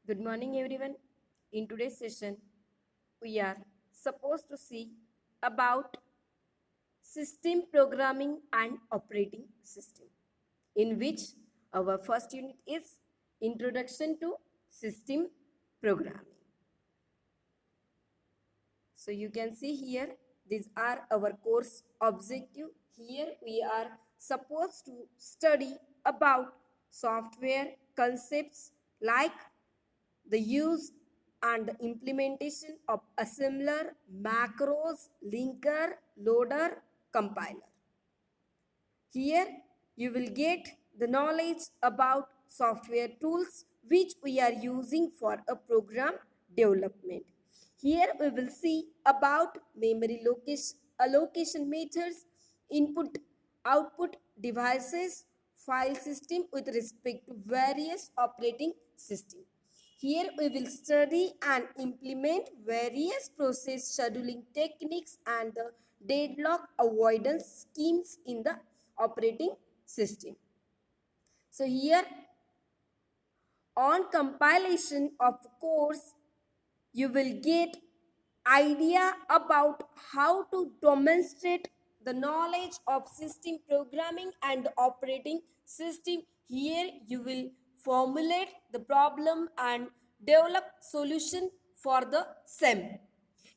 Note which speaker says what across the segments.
Speaker 1: Good morning, everyone. In today's session, we are supposed to see about system programming and operating system, in which our first unit is Introduction to System Programming. So you can see here, these are our course objective. Here we are supposed to study about software concepts like the use and the implementation of assembler, macros, linker, loader, compiler. Here you will get the knowledge about software tools which we are using for a program development. Here we will see about memory allocation methods, input output devices, file system with respect to various operating systems. Here we will study and implement various process scheduling techniques and the deadlock avoidance schemes in the operating system. So here on compilation of the course, you will get idea about how to demonstrate the knowledge of system programming and operating system. Here you will formulate the problem and develop solution for the same.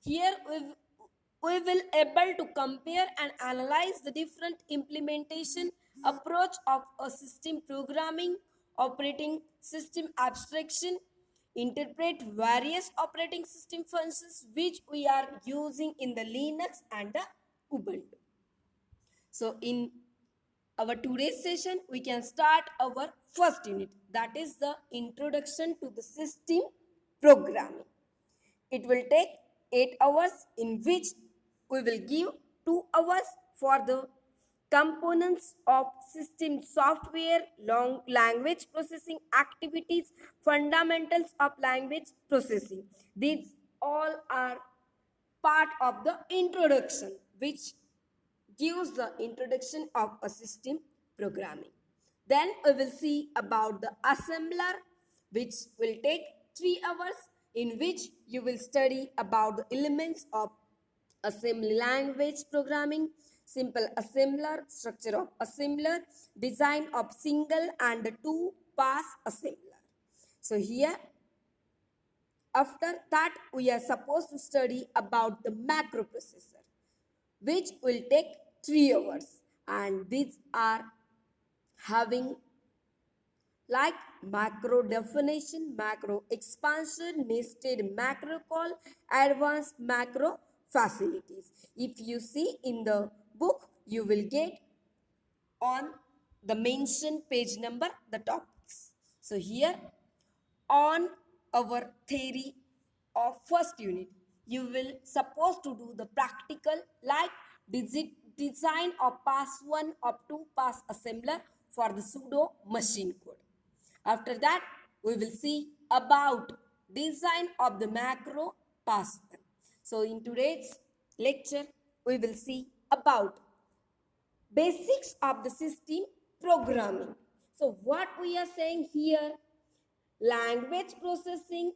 Speaker 1: Here we will able to compare and analyze the different implementation approach of a system programming, operating system abstraction, interpret various operating system functions which we are using in the Linux and the Ubuntu. So in our today's session, we can start our first unit, that is the introduction to the system programming. It will take 8 hours, in which we will give 2 hours for the components of system software, long language processing activities, fundamentals of language processing. These all are part of the introduction, which gives the introduction of a system programming. Then we will see about the assembler, which will take 3 hours, in which you will study about the elements of assembly language programming, simple assembler, structure of assembler, design of single and two pass assembler. So here, after that, we are supposed to study about the macroprocessor, which will take 3 hours, and these are having like macro definition, macro expansion, nested macro call, advanced macro facilities. If you see in the book, you will get on the mentioned page number the topics. So here on our theory of first unit, you will supposed to do the practical like design of pass 1 up to pass assembler for the pseudo machine code. After that, we will see about design of the macro pass 1. So in today's lecture, we will see about basics of the system programming. So what we are saying here, language processing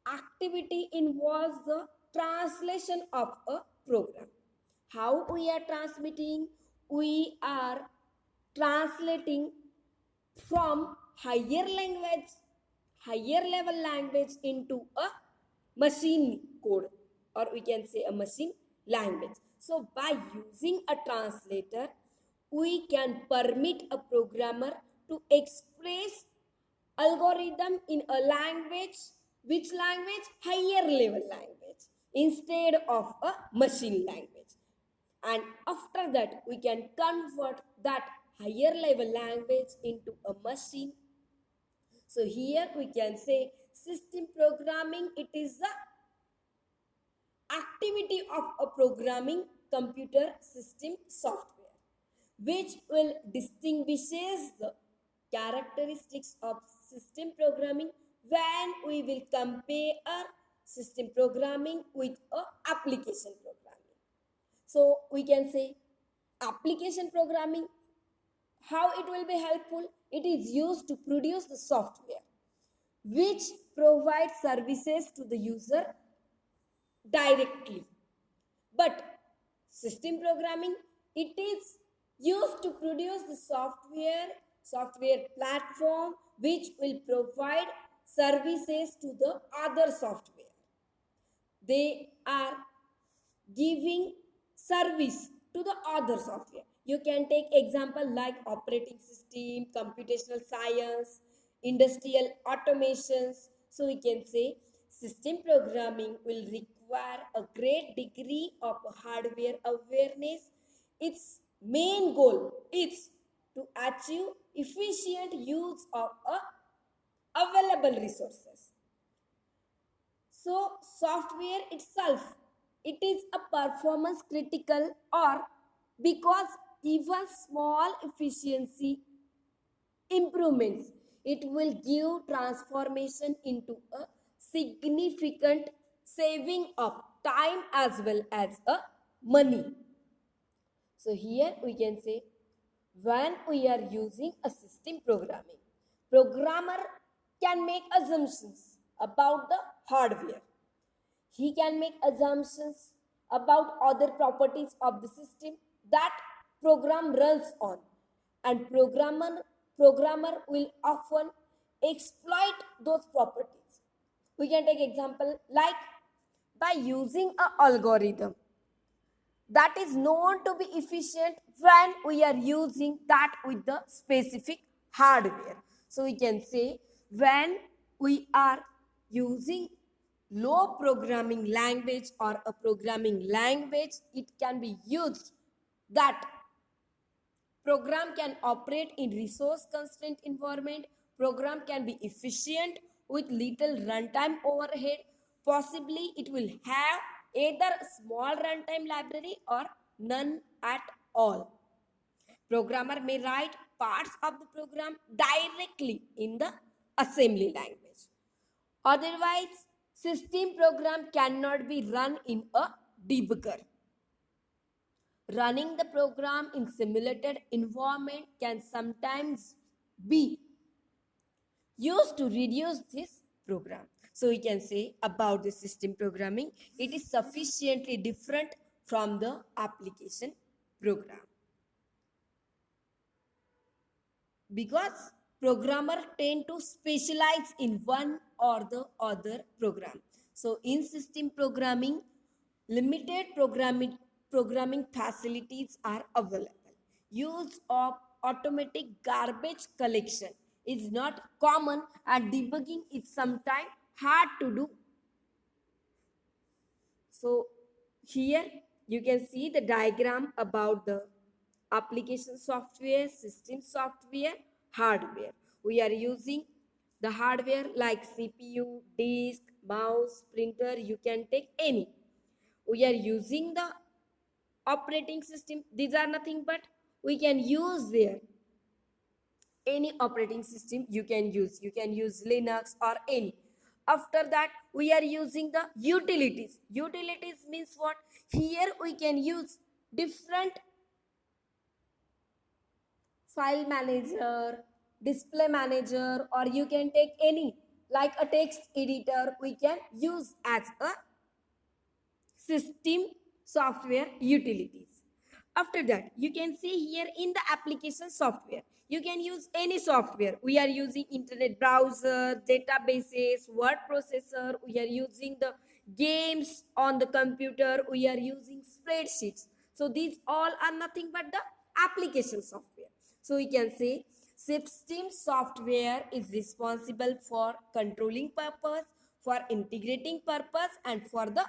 Speaker 1: activity involves the translation of a program. How we are transmitting? We are translating from higher level language into a machine code, or we can say a machine language. So by using a translator, we can permit a programmer to express algorithm in a language, which language? Higher level language, instead of a machine language. And after that, we can convert that higher level language into a machine. So here we can say system programming, it is the activity of a programming computer system software, which will distinguishes the characteristics of system programming when we will compare system programming with a application programming. So we can say application programming, how it will be helpful? It is used to produce the software which provide services to the user directly. But system programming, it is used to produce the software platform which will provide services to the other software. They are giving service to the other software. You can take example like operating system, computational science, industrial automations. So we can say system programming will require a great degree of hardware awareness. Its main goal is to achieve efficient use of available resources. So software itself, it is a performance critical, or because even small efficiency improvements, it will give transformation into a significant saving of time as well as a money. So here we can say when we are using a system programming, programmer can make assumptions about the hardware. He can make assumptions about other properties of the system that program runs on, and programmer will often exploit those properties. We can take example like by using a algorithm that is known to be efficient when we are using that with the specific hardware. So we can say when we are using low programming language or a programming language, it can be used that program can operate in resource constraint environment. Program can be efficient with little runtime overhead. Possibly it will have either small runtime library or none at all. Programmer may write parts of the program directly in the assembly language. Otherwise, system program cannot be run in a debugger. Running the program in simulated environment can sometimes be used to reduce this program. So we can say about the system programming, it is sufficiently different from the application program. Because programmer tend to specialize in one or the other program. So in system programming, limited programming facilities are available. Use of automatic garbage collection is not common, and debugging is sometimes hard to do. So here you can see the diagram about the application software, system software, hardware. We are using the hardware like CPU, disk, mouse, printer. You can take any. We are using the operating system. These are nothing but we can use there any operating system you can use Linux or any. After that we are using the utilities means what? Here we can use different file manager, display manager, or you can take any like a text editor we can use as a system software utilities. After that, you can see here in the application software, you can use any software. We are using internet browser, databases, word processor. We are using the games on the computer. We are using spreadsheets. So these all are nothing but the application software. So we can say system software is responsible for controlling purpose, for integrating purpose, and for the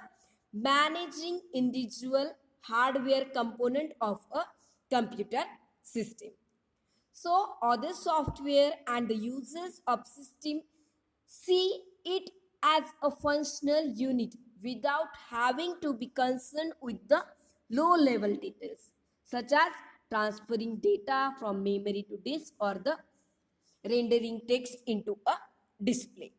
Speaker 1: managing individual hardware component of a computer system. So other software and the users of system see it as a functional unit without having to be concerned with the low level details such as transferring data from memory to disk or the rendering text into a display.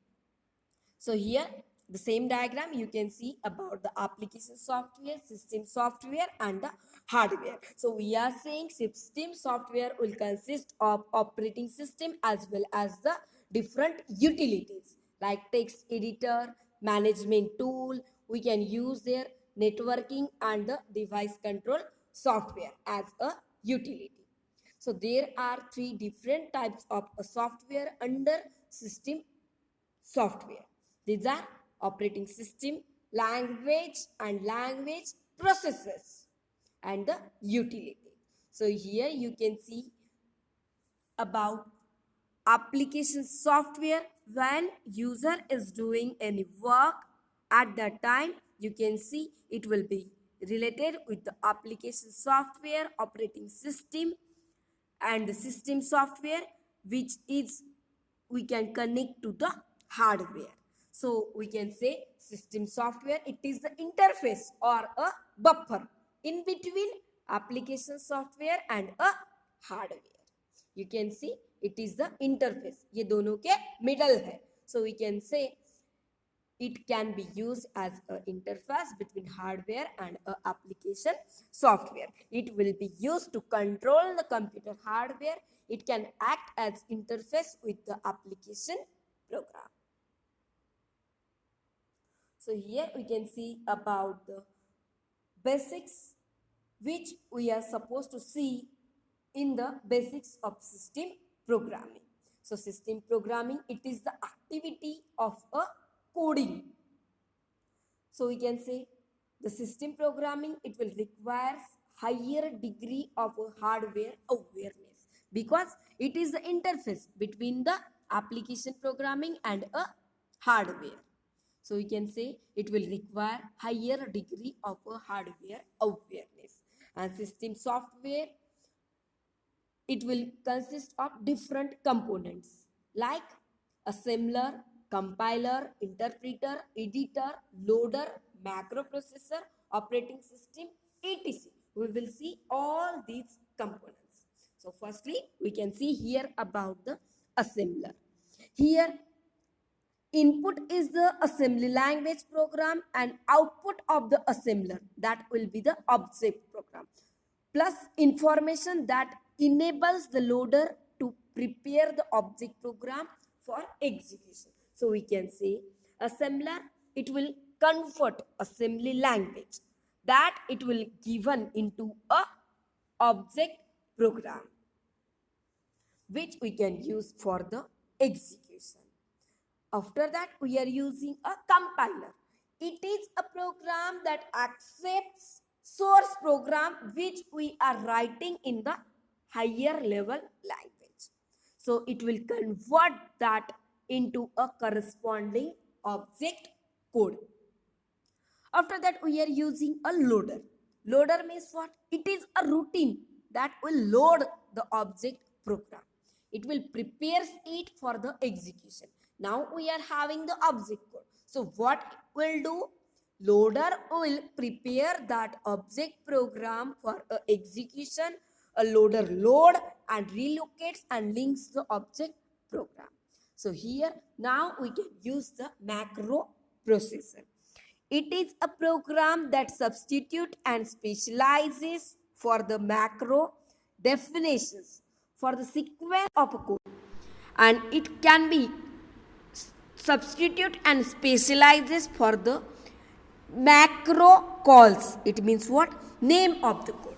Speaker 1: So here the same diagram you can see about the application software, system software and the hardware. So we are saying system software will consist of operating system as well as the different utilities like text editor, management tool. We can use their networking and the device control software as a utility. So there are three different types of a software under system software. These are operating system, language and language processors, and the utility. So here you can see about application software. When user is doing any work, at that time you can see it will be related with the application software, operating system, and the system software, which is we can connect to the hardware. So we can say system software, it is the interface or a buffer in between application software and a hardware. You can see it is the interface, ये दोनों के middle है. So we can say it can be used as an interface between hardware and a application software. It will be used to control the computer hardware. It can act as interface with the application program. So here we can see about the basics which we are supposed to see in the basics of system programming. So system programming, it is the activity of a coding. So we can say the system programming, it will require higher degree of hardware awareness because it is the interface between the application programming and a hardware. So we can say it will require higher degree of hardware awareness. And system software, it will consist of different components like assembler, compiler, interpreter, editor, loader, macro processor, operating system, etc. We will see all these components. So firstly, we can see here about the assembler. Here, input is the assembly language program and output of the assembler, that will be the object program, plus information that enables the loader to prepare the object program for execution. So we can say assembler, it will convert assembly language that it will given into a object program which we can use for the execution. After that, we are using a compiler. It is a program that accepts source program which we are writing in the higher level language. So it will convert that into a corresponding object code. After that, we are using a loader. Loader means what? It is a routine that will load the object program. It will prepare it for the execution. Now we are having the object code. So what will do? Loader will prepare that object program for execution. A loader load and relocates and links the object program. So here now we can use the macro processor. It is a program that substitutes and specializes for the macro definitions for the sequence of a code, and it can be substitute and specializes for the macro calls. It means what? Name of the code.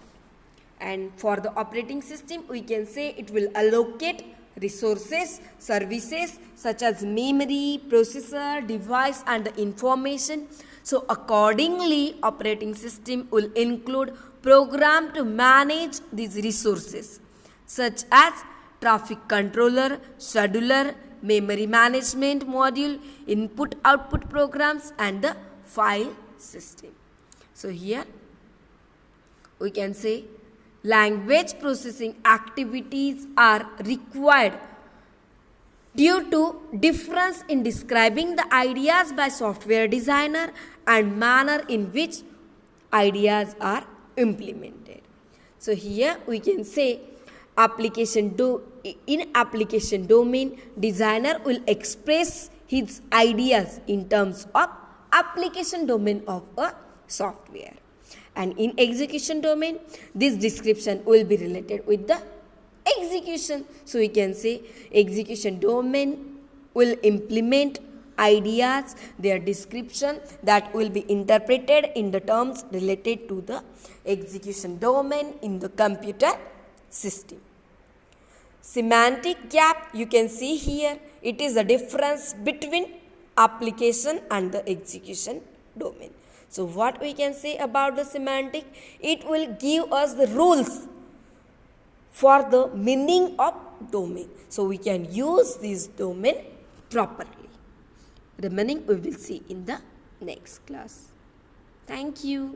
Speaker 1: And for the operating system, we can say it will allocate resources, services such as memory, processor, device and the information. So accordingly, operating system will include program to manage these resources such as traffic controller, scheduler, memory management module, input-output programs and the file system. So here we can say language processing activities are required due to difference in describing the ideas by software designer and manner in which ideas are implemented. So here we can say in application domain, designer will express his ideas in terms of application domain of a software. And in execution domain, this description will be related with the execution. So we can say execution domain will implement ideas, their description that will be interpreted in the terms related to the execution domain in the computer system. Semantic gap, you can see here, it is the difference between application and the execution domain. So what we can say about the semantic? It will give us the rules for the meaning of domain. So we can use this domain properly. Remaining we will see in the next class. Thank you.